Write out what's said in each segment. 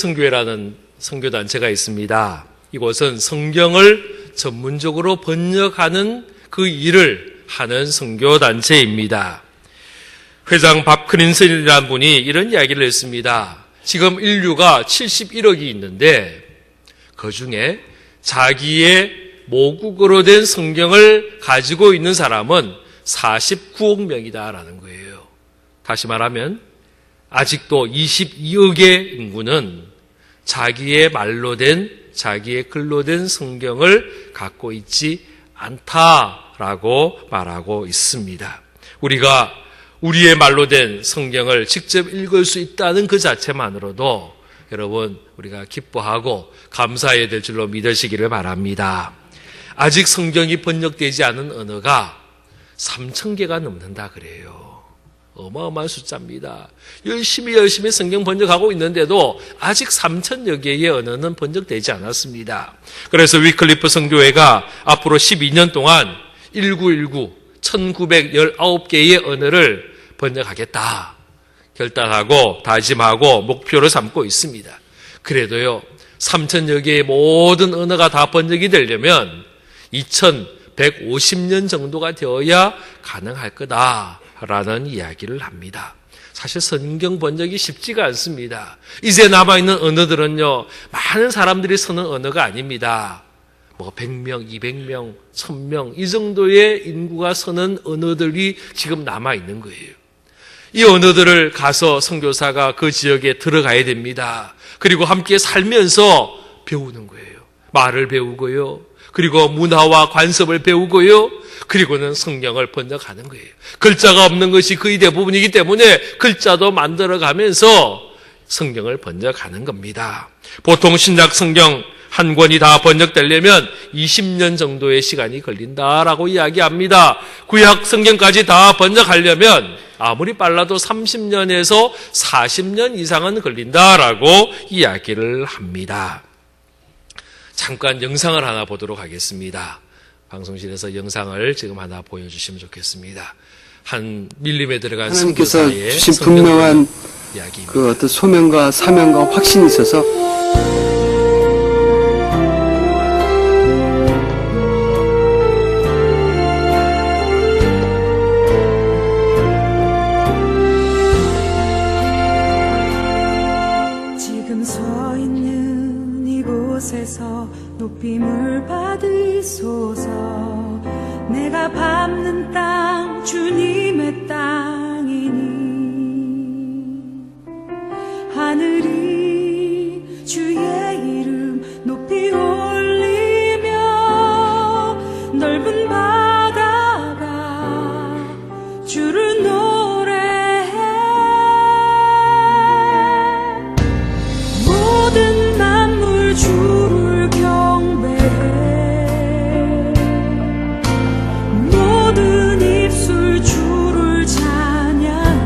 선교회라는 선교단체가 있습니다. 이곳은 성경을 전문적으로 번역하는 그 일을 하는 선교단체입니다. 회장 밥 크린슨이라는 분이 이런 이야기를 했습니다. 지금 인류가 71억이 있는데 그 중에 자기의 모국어로 된 성경을 가지고 있는 사람은 49억 명이다라는 거예요. 다시 말하면 아직도 22억의 인구는 자기의 말로 된, 자기의 글로 된 성경을 갖고 있지 않다라고 말하고 있습니다. 우리가 우리의 말로 된 성경을 직접 읽을 수 있다는 그 자체만으로도 여러분 우리가 기뻐하고 감사해야 될 줄로 믿으시기를 바랍니다. 아직 성경이 번역되지 않은 언어가 3,000개가 넘는다 그래요. 어마어마한 숫자입니다. 열심히 성경 번역하고 있는데도 아직 3,000여 개의 언어는 번역되지 않았습니다. 그래서 위클리프 선교회가 앞으로 12년 동안 1919개의 언어를 번역하겠다 결단하고 다짐하고 목표로 삼고 있습니다. 그래도요 3,000여 개의 모든 언어가 다 번역이 되려면 2150년 정도가 되어야 가능할 거다라는 이야기를 합니다. 사실 성경 번역이 쉽지가 않습니다. 이제 남아있는 언어들은요 많은 사람들이 쓰는 언어가 아닙니다. 100명, 200명, 1000명 이 정도의 인구가 쓰는 언어들이 지금 남아있는 거예요. 이 언어들을 가서 선교사가 그 지역에 들어가야 됩니다. 그리고 함께 살면서 배우는 거예요. 말을 배우고요. 그리고 문화와 관습을 배우고요. 그리고는 성경을 번역하는 거예요. 글자가 없는 것이 거의 대부분이기 때문에 글자도 만들어가면서 성경을 번역하는 겁니다. 보통 신약 성경 한 권이 다 번역되려면 20년 정도의 시간이 걸린다라고 이야기합니다. 구약 성경까지 다 번역하려면 아무리 빨라도 30년에서 40년 이상은 걸린다라고 이야기를 합니다. 잠깐 영상을 하나 보도록 하겠습니다. 방송실에서 영상을 지금 하나 보여주시면 좋겠습니다. 한 밀림에 들어간 하나님께서 선교사의 주신 분명한 이야기입니다. 그 어떤 소명과 사명과 확신이 있어서 높임을 받으소서. 내가 밟는 땅 주님의 땅이니 하늘이 주의 이름 높이 올리며 넓은 바다가 주를 노래해. 모든 만물 주를 모든 입술 주를 찬양해.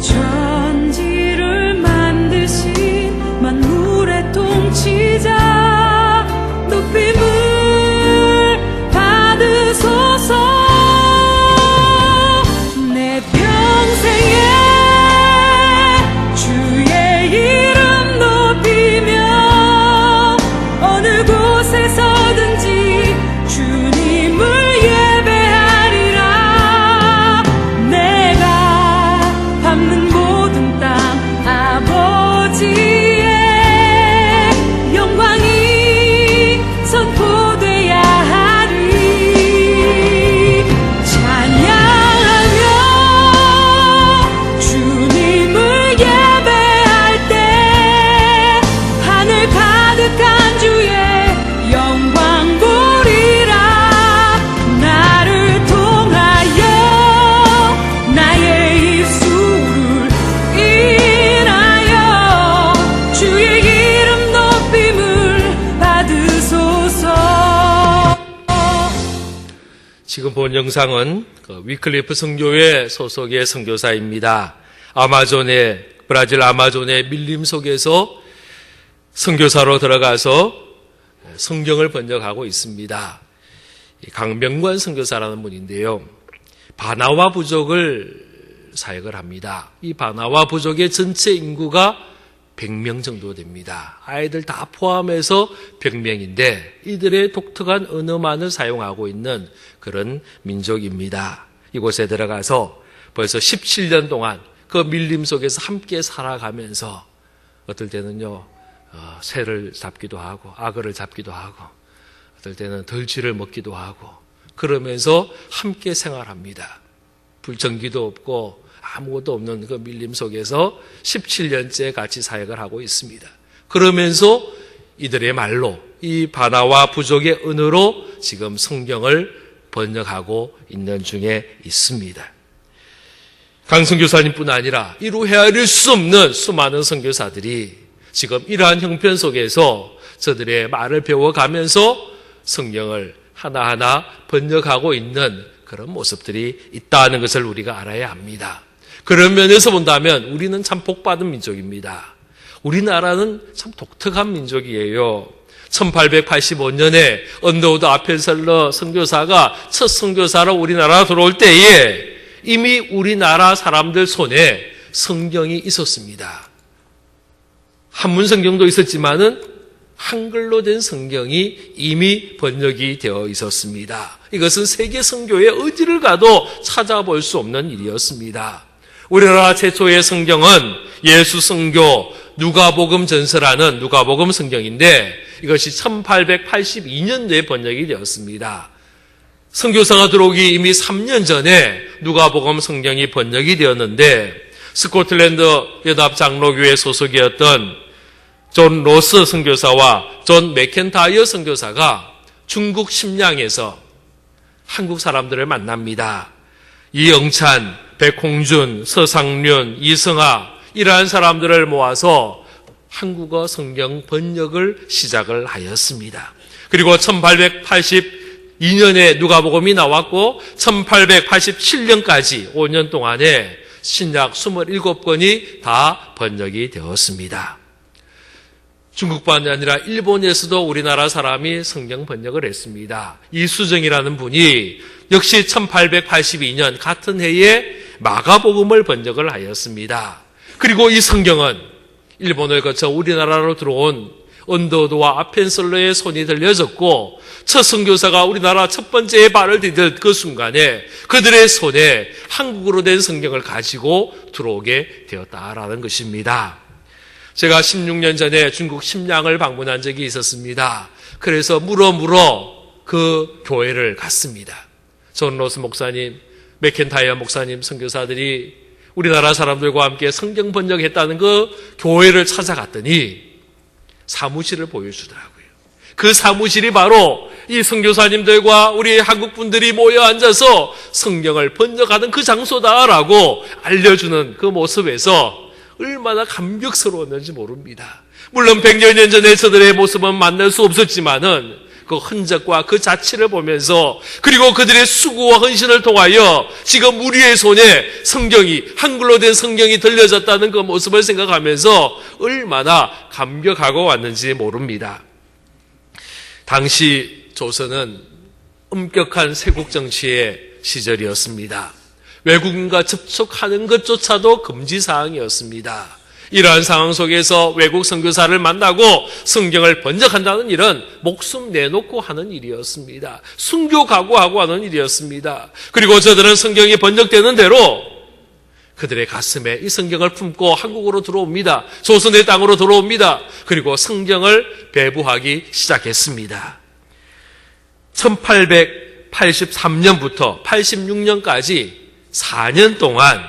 천지를 만드신 만물의 통치자 높임을 받으소서. 내 평생에 주의 이름 높이며 어느 곳에서든지 주님을 예배하리라. 내가 밟는 모든 땅 아버지의 영광이 선포돼야 하리. 찬양하며 주님을 예배할 때 하늘 가득한 주의 영광 보리라. 나를 통하여 나의 입술을 인하여 주의 이름 높임을 받으소서. 지금 본 영상은 위클리프 선교회 소속의 선교사입니다. 브라질 아마존의 밀림 속에서 선교사로 들어가서 성경을 번역하고 있습니다. 강명관 선교사라는 분인데요. 바나와 부족을 사역을 합니다. 이 바나와 부족의 전체 인구가 100명 정도 됩니다. 아이들 다 포함해서 100명인데 이들의 독특한 언어만을 사용하고 있는 그런 민족입니다. 이곳에 들어가서 벌써 17년 동안 그 밀림 속에서 함께 살아가면서 어떨 때는요 새를 잡기도 하고 악어를 잡기도 하고 어떨 때는 덜쥐를 먹기도 하고 그러면서 함께 생활합니다. 불전기도 없고 아무것도 없는 그 밀림 속에서 17년째 같이 사역을 하고 있습니다. 그러면서 이들의 말로 이 바나와 부족의 언어로 지금 성경을 번역하고 있는 중에 있습니다. 강 선교사님뿐 아니라 이루 헤아릴 수 없는 수많은 선교사들이 지금 이러한 형편 속에서 저들의 말을 배워가면서 성경을 하나하나 번역하고 있는 그런 모습들이 있다는 것을 우리가 알아야 합니다. 그런 면에서 본다면 우리는 참 복받은 민족입니다. 우리나라는 참 독특한 민족이에요. 1885년에 언더우드 아펜셀러 선교사가 첫 선교사로 우리나라 들어올 때에 이미 우리나라 사람들 손에 성경이 있었습니다. 한문 성경도 있었지만은 한글로 된 성경이 이미 번역이 되어 있었습니다. 이것은 세계 선교에 어디를 가도 찾아볼 수 없는 일이었습니다. 우리나라 최초의 성경은 예수 선교 누가복음 전서라는 누가복음 성경인데 이것이 1882년도에 번역이 되었습니다. 선교사가 들어오기 이미 3년 전에 누가복음 성경이 번역이 되었는데 스코틀랜드 연합 장로교회 소속이었던 존 로스 선교사와 존 맥켄타이어 선교사가 중국 심양에서 한국 사람들을 만납니다. 이영찬, 백홍준, 서상륜, 이승하 이러한 사람들을 모아서 한국어 성경 번역을 시작을 하였습니다. 그리고 1882년에 누가복음이 나왔고 1887년까지 5년 동안에 신약 27권이 다 번역이 되었습니다. 중국뿐만 아니라 일본에서도 우리나라 사람이 성경 번역을 했습니다. 이수정이라는 분이 역시 1882년 같은 해에 마가복음을 번역을 하였습니다. 그리고 이 성경은 일본을 거쳐 우리나라로 들어온 언더우드와 아펜셀러의 손이 들려졌고 첫 선교사가 우리나라 첫 번째 발을 디딜 그 순간에 그들의 손에 한국어로 된 성경을 가지고 들어오게 되었다라는 것입니다. 제가 16년 전에 중국 심양을 방문한 적이 있었습니다. 그래서 물어 그 교회를 갔습니다. 존 로스 목사님, 맥켄타이어 목사님 선교사들이 우리나라 사람들과 함께 성경 번역했다는 그 교회를 찾아갔더니 사무실을 보여주더라고요. 그 사무실이 바로 이 선교사님들과 우리 한국 분들이 모여 앉아서 성경을 번역하는 그 장소다라고 알려주는 그 모습에서 얼마나 감격스러웠는지 모릅니다. 물론 100여 년 전에 저들의 모습은 만날 수 없었지만은 그 흔적과 그 자취를 보면서 그리고 그들의 수고와 헌신을 통하여 지금 우리의 손에 성경이 한글로 된 성경이 들려졌다는 그 모습을 생각하면서 얼마나 감격하고 왔는지 모릅니다. 당시 조선은 엄격한 세국 정치의 시절이었습니다. 외국인과 접촉하는 것조차도 금지사항이었습니다. 이러한 상황 속에서 외국 선교사를 만나고 성경을 번역한다는 일은 목숨 내놓고 하는 일이었습니다. 순교 각오하고 하는 일이었습니다. 그리고 저들은 성경이 번역되는 대로 그들의 가슴에 이 성경을 품고 한국으로 들어옵니다. 조선의 땅으로 들어옵니다. 그리고 성경을 배부하기 시작했습니다. 1883년부터 86년까지 4년 동안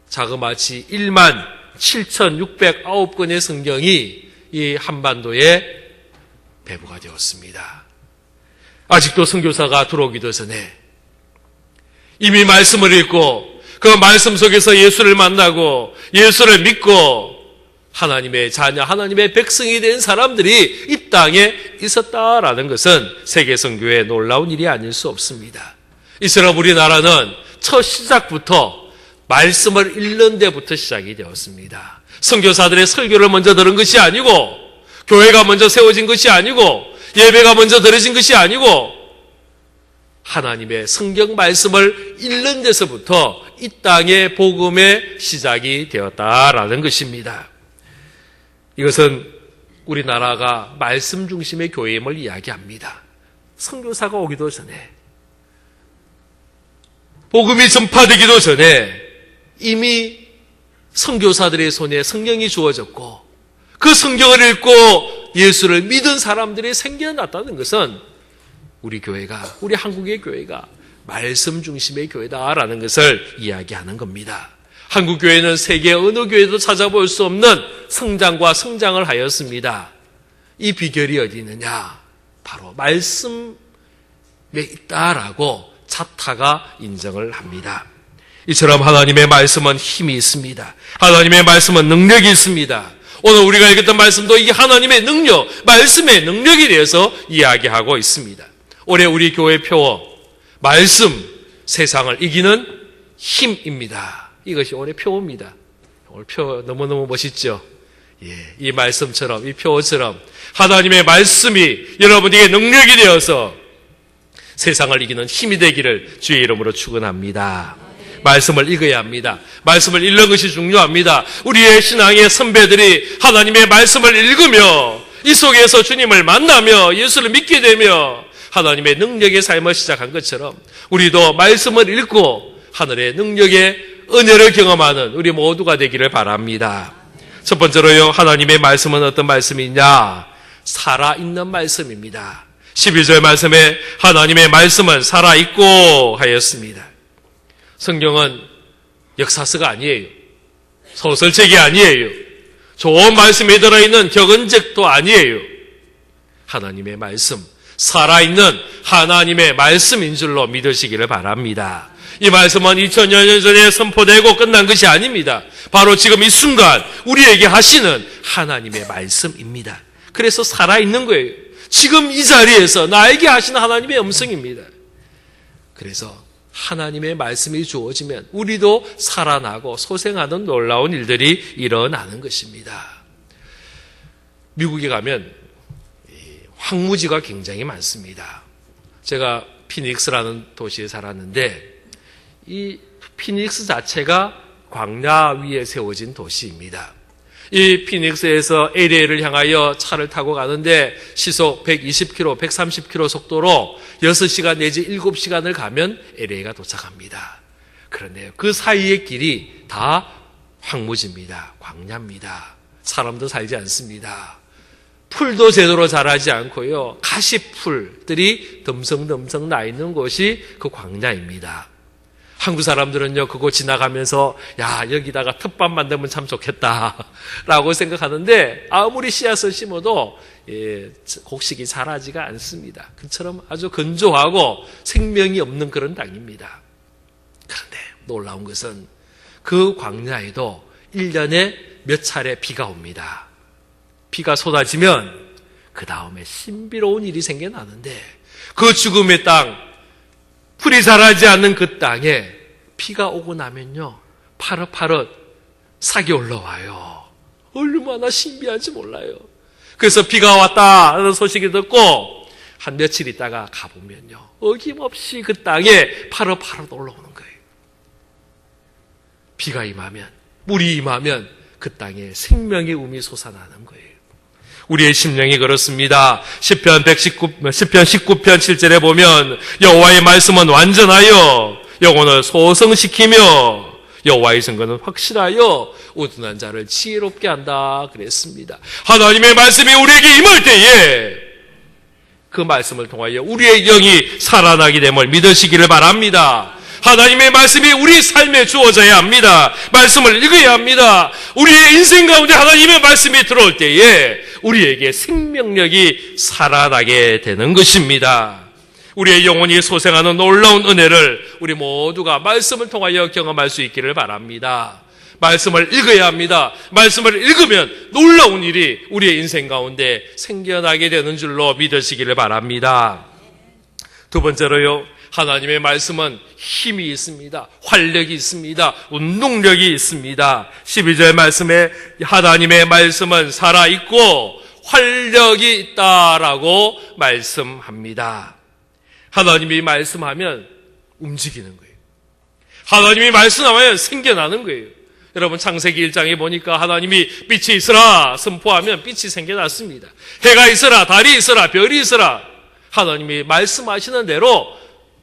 자그마치 17,609권의 성경이 이 한반도에 배부가 되었습니다. 아직도 선교사가 들어오기도 전에 이미 말씀을 읽고 그 말씀 속에서 예수를 만나고 예수를 믿고 하나님의 자녀, 하나님의 백성이 된 사람들이 이 땅에 있었다라는 것은 세계선교의 놀라운 일이 아닐 수 없습니다. 이처럼 우리나라는 첫 시작부터 말씀을 읽는 데부터 시작이 되었습니다. 선교사들의 설교를 먼저 들은 것이 아니고 교회가 먼저 세워진 것이 아니고 예배가 먼저 드려진 것이 아니고 하나님의 성경 말씀을 읽는 데서부터 이 땅의 복음의 시작이 되었다라는 것입니다. 이것은 우리나라가 말씀 중심의 교회임을 이야기합니다. 선교사가 오기도 전에, 복음이 전파되기도 전에 이미 선교사들의 손에 성경이 주어졌고 그 성경을 읽고 예수를 믿은 사람들이 생겨났다는 것은 우리 교회가, 우리 한국의 교회가 말씀 중심의 교회다라는 것을 이야기하는 겁니다. 한국 교회는 세계 어느 교회도 찾아볼 수 없는 성장과 성장을 하였습니다. 이 비결이 어디 있느냐? 바로 말씀에 있다라고 자타가 인정을 합니다. 이처럼 하나님의 말씀은 힘이 있습니다. 하나님의 말씀은 능력이 있습니다. 오늘 우리가 읽었던 말씀도 이 하나님의 능력, 말씀의 능력에 대해서 이야기하고 있습니다. 올해 우리 교회 표어, 말씀, 세상을 이기는 힘입니다. 이것이 올해 표어입니다. 오늘 표 너무너무 멋있죠? 예, 이 말씀처럼, 이 표어처럼 하나님의 말씀이 여러분에게 능력이 되어서 세상을 이기는 힘이 되기를 주의 이름으로 축원합니다. 말씀을 읽어야 합니다. 말씀을 읽는 것이 중요합니다. 우리의 신앙의 선배들이 하나님의 말씀을 읽으며 이 속에서 주님을 만나며 예수를 믿게 되며 하나님의 능력의 삶을 시작한 것처럼 우리도 말씀을 읽고 하늘의 능력의 은혜를 경험하는 우리 모두가 되기를 바랍니다. 첫 번째로요, 하나님의 말씀은 어떤 말씀이냐? 살아있는 말씀입니다. 12절 말씀에 하나님의 말씀은 살아있고 하였습니다. 성경은 역사서가 아니에요. 소설책이 아니에요. 좋은 말씀이 들어있는 격언책도 아니에요. 하나님의 말씀, 살아있는 하나님의 말씀인 줄로 믿으시기를 바랍니다. 이 말씀은 2000년 전에 선포되고 끝난 것이 아닙니다. 바로 지금 이 순간 우리에게 하시는 하나님의 말씀입니다. 그래서 살아있는 거예요. 지금 이 자리에서 나에게 하시는 하나님의 음성입니다. 그래서 하나님의 말씀이 주어지면 우리도 살아나고 소생하는 놀라운 일들이 일어나는 것입니다. 미국에 가면 황무지가 굉장히 많습니다. 제가 피닉스라는 도시에 살았는데 이 피닉스 자체가 광야 위에 세워진 도시입니다. 이 피닉스에서 LA를 향하여 차를 타고 가는데 시속 120km, 130km 속도로 6시간 내지 7시간을 가면 LA가 도착합니다. 그런데요, 그 사이의 길이 다 황무지입니다. 광야입니다. 사람도 살지 않습니다. 풀도 제대로 자라지 않고요, 가시풀들이 덤성덤성 나 있는 곳이 그 광야입니다. 한국 사람들은요, 그거 지나가면서 야, 여기다가 텃밭 만들면 참 좋겠다 라고 생각하는데 아무리 씨앗을 심어도 곡식이 자라지가 않습니다. 그처럼 아주 건조하고 생명이 없는 그런 땅입니다. 그런데 놀라운 것은 그 광야에도 1년에 몇 차례 비가 옵니다. 비가 쏟아지면 그 다음에 신비로운 일이 생겨나는데 그 죽음의 땅, 풀이 자라지 않는 그 땅에 비가 오고 나면요, 파릇파릇 싹이 올라와요. 얼마나 신비한지 몰라요. 그래서 비가 왔다 하는 소식이 듣고 한 며칠 있다가 가보면요, 어김없이 그 땅에 파릇파릇 올라오는 거예요. 비가 임하면, 물이 임하면 그 땅에 생명의 움이 솟아나는 거예요. 우리의 심령이 그렇습니다. 시편 19편 7절에 보면 여호와의 말씀은 완전하여 영혼을 소성시키며 여호와의 증거는 확실하여 우둔한 자를 지혜롭게 한다 그랬습니다. 하나님의 말씀이 우리에게 임할 때에 그 말씀을 통하여 우리의 영이 살아나게 됨을 믿으시기를 바랍니다. 하나님의 말씀이 우리 삶에 주어져야 합니다. 말씀을 읽어야 합니다. 우리의 인생 가운데 하나님의 말씀이 들어올 때에 우리에게 생명력이 살아나게 되는 것입니다. 우리의 영혼이 소생하는 놀라운 은혜를 우리 모두가 말씀을 통하여 경험할 수 있기를 바랍니다. 말씀을 읽어야 합니다. 말씀을 읽으면 놀라운 일이 우리의 인생 가운데 생겨나게 되는 줄로 믿으시기를 바랍니다. 두 번째로요, 하나님의 말씀은 힘이 있습니다. 활력이 있습니다. 운동력이 있습니다. 12절 말씀에 하나님의 말씀은 살아있고 활력이 있다라고 말씀합니다. 하나님이 말씀하면 움직이는 거예요. 하나님이 말씀하면 생겨나는 거예요. 여러분 창세기 1장에 보니까 하나님이 빛이 있으라 선포하면 빛이 생겨났습니다. 해가 있으라, 달이 있으라, 별이 있으라. 하나님이 말씀하시는 대로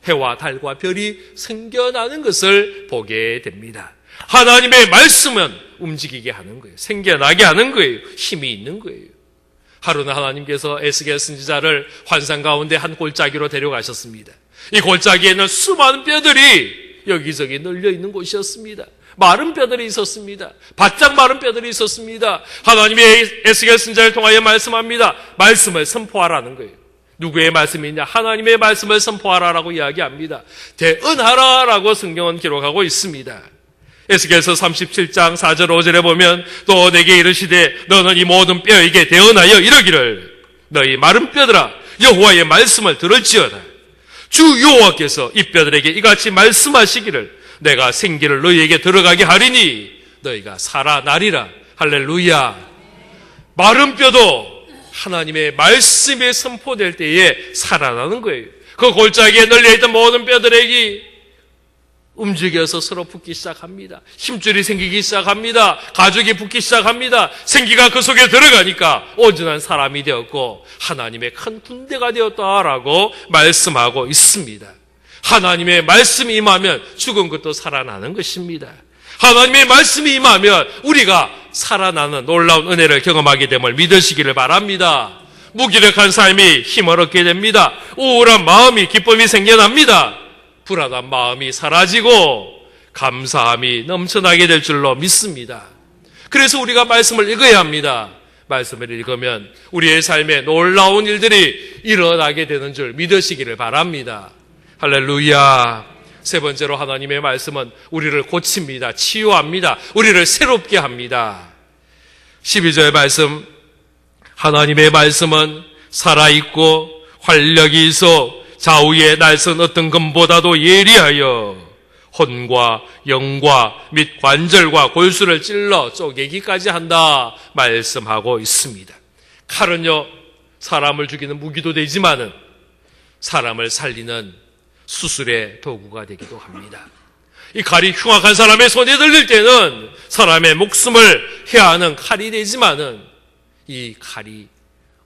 해와 달과 별이 생겨나는 것을 보게 됩니다. 하나님의 말씀은 움직이게 하는 거예요. 생겨나게 하는 거예요. 힘이 있는 거예요. 하루는 하나님께서 에스겔 선지자를 환상 가운데 한 골짜기로 데려가셨습니다. 이 골짜기에는 수많은 뼈들이 여기저기 널려 있는 곳이었습니다. 마른 뼈들이 있었습니다. 바짝 마른 뼈들이 있었습니다. 하나님이 에스겔 선지자를 통하여 말씀합니다. 말씀을 선포하라는 거예요. 누구의 말씀이냐? 하나님의 말씀을 선포하라라고 이야기합니다. 대언하라라고 성경은 기록하고 있습니다. 에스겔서 37장 4절 5절에 보면 또 내게 이르시되 너는 이 모든 뼈에게 대언하여 이르기를 너희 마른 뼈들아 여호와의 말씀을 들을지어다. 주 여호와께서 이 뼈들에게 이같이 말씀하시기를 내가 생기를 너희에게 들어가게 하리니 너희가 살아나리라. 할렐루야. 마른 뼈도 하나님의 말씀이 선포될 때에 살아나는 거예요. 그 골짜기에 널려있던 모든 뼈들에게 움직여서 서로 붙기 시작합니다. 힘줄이 생기기 시작합니다. 가죽이 붙기 시작합니다. 생기가 그 속에 들어가니까 온전한 사람이 되었고 하나님의 큰 군대가 되었다라고 말씀하고 있습니다. 하나님의 말씀이 임하면 죽은 것도 살아나는 것입니다. 하나님의 말씀이 임하면 우리가 살아나는 놀라운 은혜를 경험하게 됨을 믿으시기를 바랍니다. 무기력한 삶이 힘을 얻게 됩니다. 우울한 마음이 기쁨이 생겨납니다. 불안한 마음이 사라지고 감사함이 넘쳐나게 될 줄로 믿습니다. 그래서 우리가 말씀을 읽어야 합니다. 말씀을 읽으면 우리의 삶에 놀라운 일들이 일어나게 되는 줄 믿으시기를 바랍니다. 할렐루야. 세 번째로 하나님의 말씀은 우리를 고칩니다. 치유합니다. 우리를 새롭게 합니다. 12절 말씀, 하나님의 말씀은 살아있고 활력이 있어 좌우의 날선 어떤 검보다도 예리하여 혼과 영과 및 관절과 골수를 찔러 쪼개기까지 한다 말씀하고 있습니다. 칼은요 사람을 죽이는 무기도 되지만은 사람을 살리는 수술의 도구가 되기도 합니다. 이 칼이 흉악한 사람의 손에 들릴 때는 사람의 목숨을 해하는 칼이 되지만은 이 칼이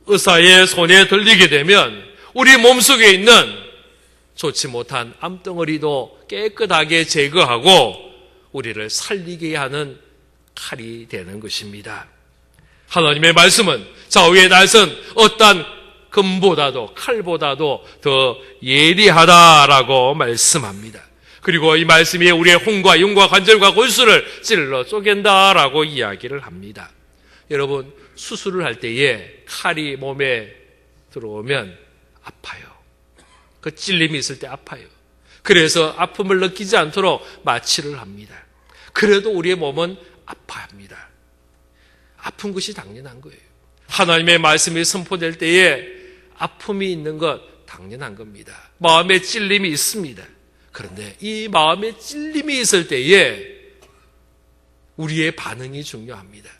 의사의 손에 들리게 되면 우리 몸속에 있는 좋지 못한 암덩어리도 깨끗하게 제거하고 우리를 살리게 하는 칼이 되는 것입니다. 하나님의 말씀은 좌우의 날선 어떠한 금보다도 칼보다도 더 예리하다라고 말씀합니다. 그리고 이 말씀이 우리의 혼과 영과 관절과 골수를 찔러 쪼갠다라고 이야기를 합니다. 여러분 수술을 할 때에 칼이 몸에 들어오면 아파요. 그 찔림이 있을 때 아파요. 그래서 아픔을 느끼지 않도록 마취를 합니다. 그래도 우리의 몸은 아파합니다. 아픈 것이 당연한 거예요. 하나님의 말씀이 선포될 때에 아픔이 있는 것 당연한 겁니다. 마음에 찔림이 있습니다. 그런데 이 마음에 찔림이 있을 때에 우리의 반응이 중요합니다.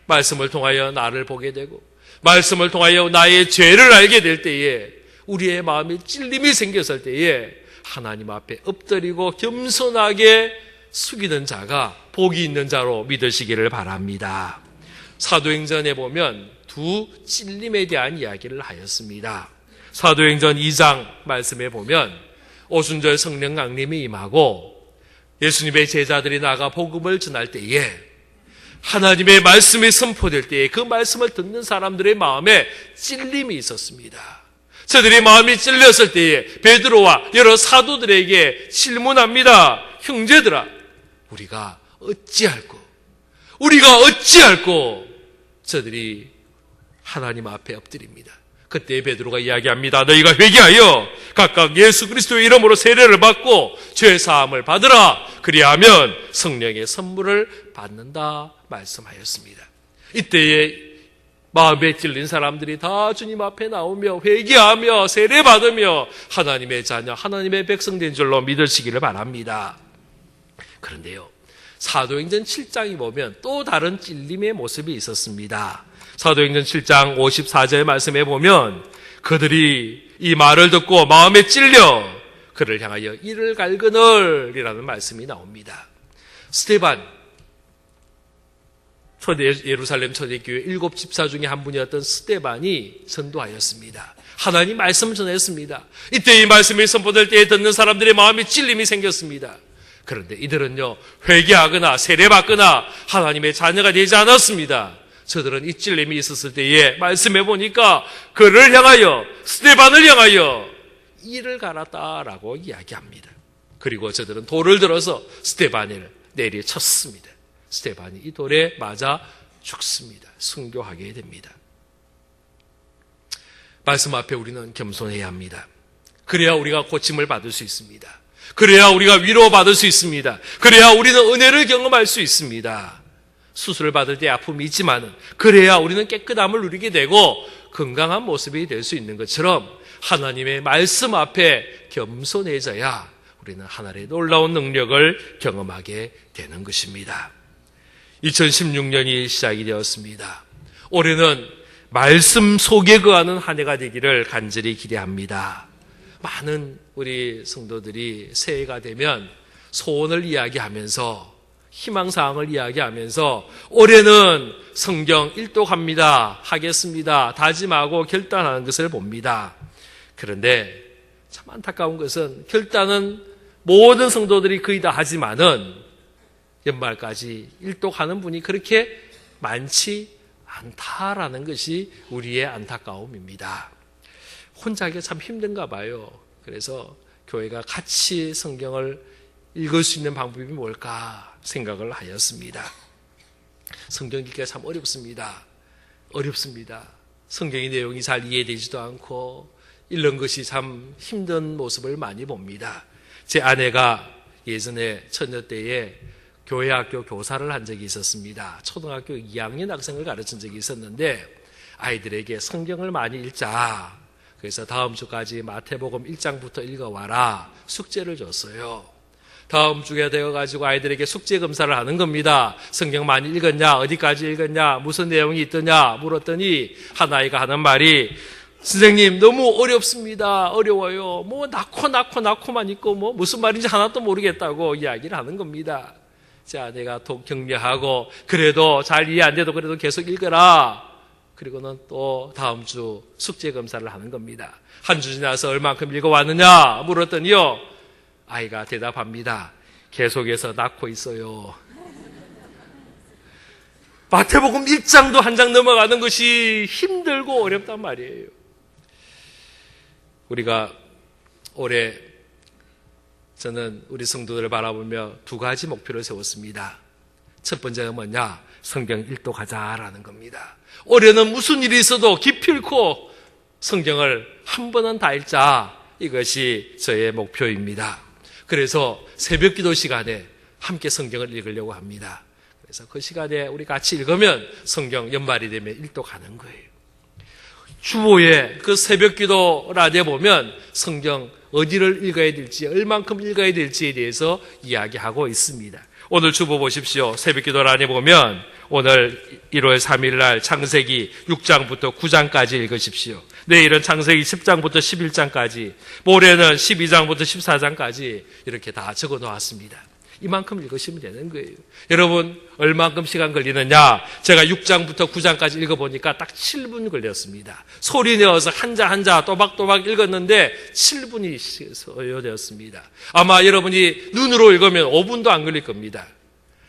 말씀을 통하여 나를 보게 되고 말씀을 통하여 나의 죄를 알게 될 때에 우리의 마음에 찔림이 생겼을 때에 하나님 앞에 엎드리고 겸손하게 숙이는 자가 복이 있는 자로 믿으시기를 바랍니다. 사도행전에 보면 두 찔림에 대한 이야기를 하였습니다. 사도행전 2장 말씀에 보면 오순절 성령 강림이 임하고 예수님의 제자들이 나가 복음을 전할 때에 하나님의 말씀이 선포될 때에 그 말씀을 듣는 사람들의 마음에 찔림이 있었습니다. 저들이 마음이 찔렸을 때에 베드로와 여러 사도들에게 질문합니다. 형제들아, 우리가 어찌할꼬? 저들이 하나님 앞에 엎드립니다. 그때 베드로가 이야기합니다. 너희가 회개하여 각각 예수 그리스도의 이름으로 세례를 받고 죄 사함을 받으라. 그리하면 성령의 선물을 받는다 말씀하였습니다. 이때에 마음에 찔린 사람들이 다 주님 앞에 나오며 회개하며 세례 받으며 하나님의 자녀, 하나님의 백성된 줄로 믿으시기를 바랍니다. 그런데요, 사도행전 7장에 보면 또 다른 찔림의 모습이 있었습니다. 사도행전 7장 54절 말씀에 보면 그들이 이 말을 듣고 마음에 찔려 그를 향하여 이를 갈그늘이라는 말씀이 나옵니다. 스데반, 예루살렘 초대교회 7 집사 중에 한 분이었던 스데반이 전도하였습니다. 하나님 말씀을 전했습니다. 이때 이 말씀이 선포될 때에 듣는 사람들의 마음에 찔림이 생겼습니다. 그런데 이들은요, 회개하거나 세례받거나 하나님의 자녀가 되지 않았습니다. 저들은 이 찔림이 있었을 때에 말씀해 보니까 그를 향하여, 스데반을 향하여 이를 갈았다라고 이야기합니다. 그리고 저들은 돌을 들어서 스데반을 내리쳤습니다. 스데반이 이 돌에 맞아 죽습니다. 순교하게 됩니다. 말씀 앞에 우리는 겸손해야 합니다. 그래야 우리가 고침을 받을 수 있습니다. 그래야 우리가 위로받을 수 있습니다. 그래야 우리는 은혜를 경험할 수 있습니다. 수술을 받을 때 아픔이 있지만 그래야 우리는 깨끗함을 누리게 되고 건강한 모습이 될 수 있는 것처럼 하나님의 말씀 앞에 겸손해져야 우리는 하나님의 놀라운 능력을 경험하게 되는 것입니다. 2016년이 시작이 되었습니다. 올해는 말씀 속에 거하는 한 해가 되기를 간절히 기대합니다. 많은 우리 성도들이 새해가 되면 소원을 이야기하면서 희망사항을 이야기하면서 올해는 성경 일독합니다, 하겠습니다, 다짐하고 결단하는 것을 봅니다. 그런데 참 안타까운 것은 결단은 모든 성도들이 거의 다 하지만은 연말까지 일독하는 분이 그렇게 많지 않다라는 것이 우리의 안타까움입니다. 혼자 하기가 참 힘든가 봐요. 그래서 교회가 같이 성경을 읽을 수 있는 방법이 뭘까 생각을 하였습니다. 성경 읽기가 참 어렵습니다. 성경의 내용이 잘 이해되지도 않고 읽는 것이 참 힘든 모습을 많이 봅니다. 제 아내가 예전에 처녀 때에 교회 학교 교사를 한 적이 있었습니다. 초등학교 2학년 학생을 가르친 적이 있었는데 아이들에게 성경을 많이 읽자. 그래서 다음 주까지 마태복음 1장부터 읽어와라 숙제를 줬어요. 다음 주가 되어가지고 아이들에게 숙제 검사를 하는 겁니다. 성경 많이 읽었냐? 어디까지 읽었냐? 무슨 내용이 있더냐? 물었더니 한 아이가 하는 말이 선생님 너무 어렵습니다. 어려워요. 뭐 낳고만 있고 뭐 무슨 말인지 하나도 모르겠다고 이야기를 하는 겁니다. 자, 내가 격려하고 그래도 잘 이해 안 돼도 그래도 계속 읽어라. 그리고는 또 다음 주 숙제 검사를 하는 겁니다. 한 주 지나서 얼만큼 읽어왔느냐 물었더니요, 아이가 대답합니다. 계속해서 낳고 있어요. 마태복음 1장도 한 장 넘어가는 것이 힘들고 어렵단 말이에요. 우리가 올해 저는 우리 성도들을 바라보며 두 가지 목표를 세웠습니다. 첫 번째가 뭐냐? 성경 일독하자라는 겁니다. 올해는 무슨 일이 있어도 기필코 성경을 한 번은 다 읽자. 이것이 저의 목표입니다. 그래서 새벽 기도 시간에 함께 성경을 읽으려고 합니다. 그래서 그 시간에 우리 같이 읽으면 성경 연말이 되면 일독하는 거예요. 주보에 그 새벽 기도란에 보면 성경 어디를 읽어야 될지, 얼만큼 읽어야 될지에 대해서 이야기하고 있습니다. 오늘 주보 보십시오. 새벽 기도란에 보면 오늘 1월 3일 날 창세기 6장부터 9장까지 읽으십시오. 내일은 창세기 10장부터 11장까지, 모레는 12장부터 14장까지 이렇게 다 적어 놓았습니다. 이만큼 읽으시면 되는 거예요. 여러분 얼만큼 시간 걸리느냐? 제가 6장부터 9장까지 읽어보니까 딱 7분 걸렸습니다. 소리 내어서 한자 한자 또박또박 읽었는데 7분이 소요되었습니다. 아마 여러분이 눈으로 읽으면 5분도 안 걸릴 겁니다.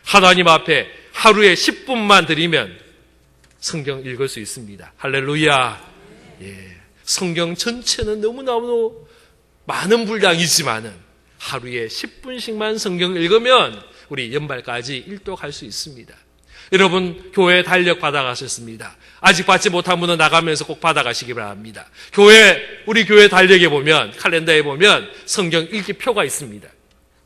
하나님 앞에 하루에 10분만 드리면 성경 읽을 수 있습니다. 할렐루야. 예. 성경 전체는 너무너무 많은 분량이지만은 하루에 10분씩만 성경을 읽으면 우리 연말까지 일독할 수 있습니다. 여러분 교회 달력 받아가셨습니다. 아직 받지 못한 분은 나가면서 꼭 받아가시기 바랍니다. 우리 교회 달력에 보면, 칼렌더에 보면 성경 읽기 표가 있습니다.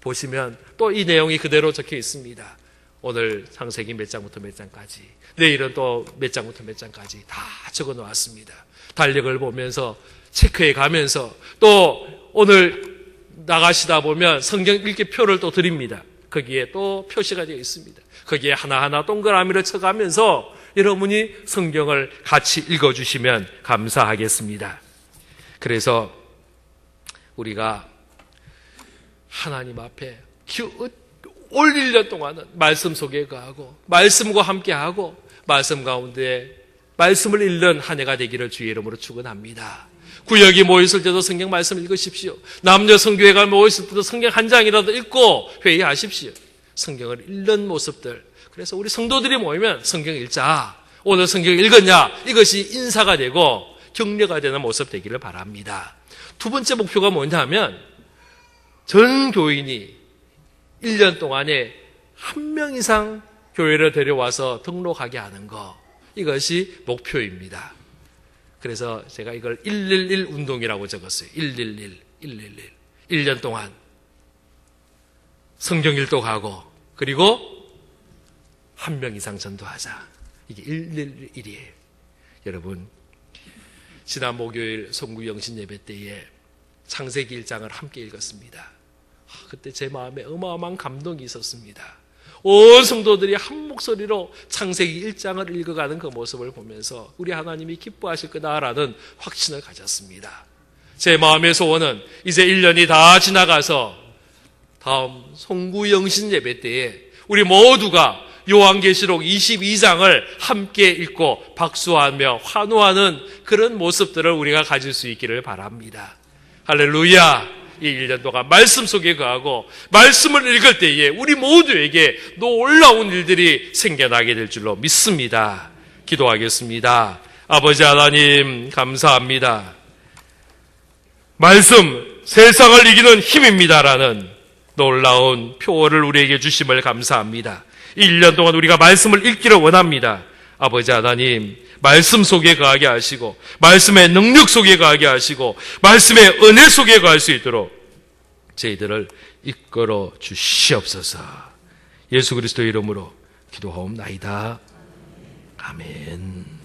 보시면 또 이 내용이 그대로 적혀 있습니다. 오늘 창세기 몇 장부터 몇 장까지, 내일은 또 몇 장부터 몇 장까지 다 적어 놓았습니다. 달력을 보면서 체크해 가면서 또 오늘 나가시다 보면 성경 읽기 표를 또 드립니다. 거기에 또 표시가 되어 있습니다. 거기에 하나하나 동그라미를 쳐가면서 여러분이 성경을 같이 읽어주시면 감사하겠습니다. 그래서 우리가 하나님 앞에 올 1년 동안은 말씀 속에 거하고 말씀과 함께하고 말씀 가운데 말씀을 읽는 한 해가 되기를 주의 이름으로 축원합니다. 구역이 모였을 때도 성경 말씀 읽으십시오. 남녀 성교회가 모였을 때도 성경 한 장이라도 읽고 회의하십시오. 성경을 읽는 모습들. 그래서 우리 성도들이 모이면 성경 읽자. 오늘 성경 읽었냐? 이것이 인사가 되고 격려가 되는 모습 되기를 바랍니다. 두 번째 목표가 뭐냐면 전 교인이 1년 동안에 한 명 이상 교회를 데려와서 등록하게 하는 거. 이것이 목표입니다. 그래서 제가 이걸 111 운동이라고 적었어요. 111. 1년 동안 성경 일독하고 그리고 한 명 이상 전도하자. 이게 111이에요. 여러분, 지난 목요일 송구영신 예배 때에 창세기 1장을 함께 읽었습니다. 그때 제 마음에 어마어마한 감동이 있었습니다. 온 성도들이 한 목소리로 창세기 1장을 읽어가는 그 모습을 보면서 우리 하나님이 기뻐하실 거다라는 확신을 가졌습니다. 제 마음의 소원은 이제 1년이 다 지나가서 다음 송구영신 예배 때에 우리 모두가 요한계시록 22장을 함께 읽고 박수하며 환호하는 그런 모습들을 우리가 가질 수 있기를 바랍니다. 할렐루야! 이 1년 동안 말씀 속에 거하고 말씀을 읽을 때에 우리 모두에게 놀라운 일들이 생겨나게 될 줄로 믿습니다. 기도하겠습니다. 아버지 하나님 감사합니다. 말씀 세상을 이기는 힘입니다라는 놀라운 표어를 우리에게 주심을 감사합니다. 1년 동안 우리가 말씀을 읽기를 원합니다. 아버지 하나님, 말씀 속에 거하게 하시고 말씀의 능력 속에 거하게 하시고 말씀의 은혜 속에 거할 수 있도록 저희들을 이끌어 주시옵소서. 예수 그리스도의 이름으로 기도하옵나이다. 아멘.